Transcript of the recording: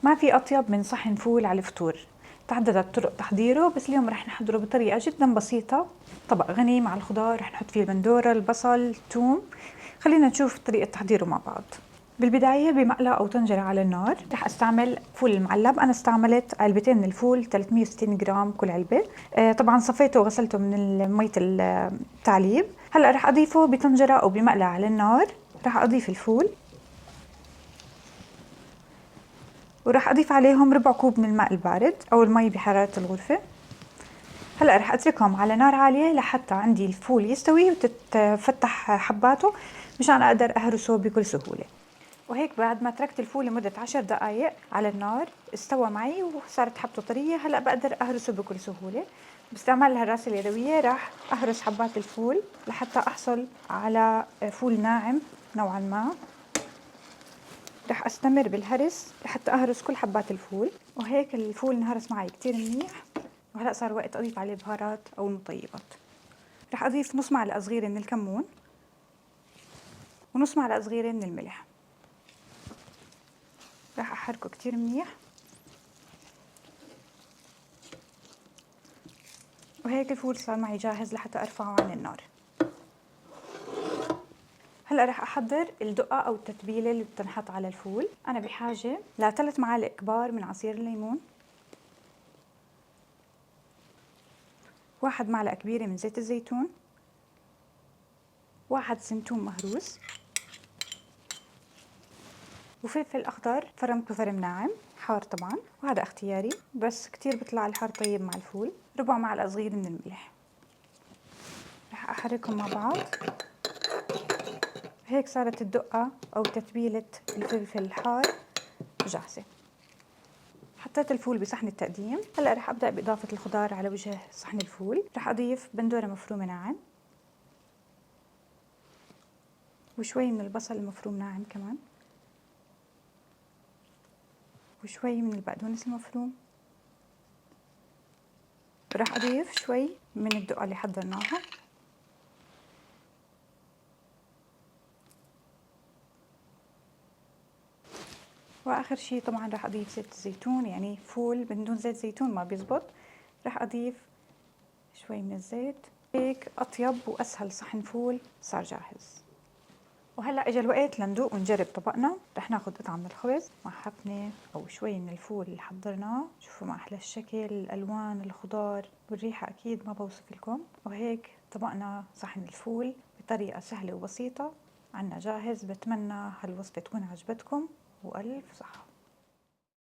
ما في أطيب من صحن فول على الفطور. تعددت طرق تحضيره، بس اليوم رح نحضره بطريقة جدا بسيطة. طبق غني مع الخضار، رح نحط فيه البندورة، البصل، الثوم. خلينا نشوف طريقة تحضيره مع بعض. بالبداية بمقلاة أو طنجرة على النار رح استعمل فول المعلب. أنا استعملت علبتين من الفول 360 جرام كل علبة. طبعا صفيته وغسلته من مية التعليب. هلأ رح أضيفه بطنجرة أو بمقلاة على النار. رح أضيف الفول وراح اضيف عليهم ربع كوب من الماء البارد او المي بحرارة الغرفة. هلا راح اتركهم على نار عالية لحتى عندي الفول يستوي وتتفتح حباته مشان اقدر اهرسه بكل سهولة. وهيك بعد ما تركت الفول لمدة 10 دقائق على النار استوى معي وصارت حبته طرية. هلا بقدر اهرسه بكل سهولة. باستعمال الهراسة اليدوية راح اهرس حبات الفول لحتى احصل على فول ناعم نوعا ما. رح استمر بالهرس لحتى اهرس كل حبات الفول. وهيك الفول انهرس معي كتير منيح. وهلا صار وقت اضيف عليه بهارات او المطيبات. رح اضيف نص معلقه صغيره من الكمون ونص معلقه صغيره من الملح. رح احركه كتير منيح. وهيك الفول صار معي جاهز لحتى ارفعه عن النار. هلا رح احضر الدقه او التتبيله اللي بتنحط على الفول. انا بحاجه ل3 معالق كبار من عصير الليمون، 1 معلقه كبيره من زيت الزيتون، 1 سن توم مهروس، وفلفل اخضر فرمته فرم ناعم حار طبعا، وهذا اختياري بس كتير بيطلع الحار طيب مع الفول. ربع معلقه صغيره من الملح. رح احركهم مع بعض. هيك صارت الدقه او تتبيله الفلفل الحار جاهزه. حطيت الفول بصحن التقديم. هلا رح ابدا باضافه الخضار على وجه صحن الفول. رح اضيف بندوره مفرومه ناعم وشوي من البصل المفروم ناعم كمان وشوي من البقدونس المفروم. راح اضيف شوي من الدقه اللي حضرناها. واخر شي طبعا راح اضيف زيت الزيتون، يعني فول من دون زيت زيتون ما بيزبط. راح اضيف شوي من الزيت. هيك اطيب واسهل صحن فول صار جاهز. وهلا اجى الوقت لندوق ونجرب طبقنا. رح ناخذ قطعه من الخبز مع حفنه او شوي من الفول اللي حضرناه. شوفوا ما احلى الشكل، الالوان، الخضار والريحه اكيد ما بوصف لكم. وهيك طبقنا صحن الفول بطريقه سهله وبسيطه عنا جاهز. بتمنى هالوصفه تكون عجبتكم والف صحه.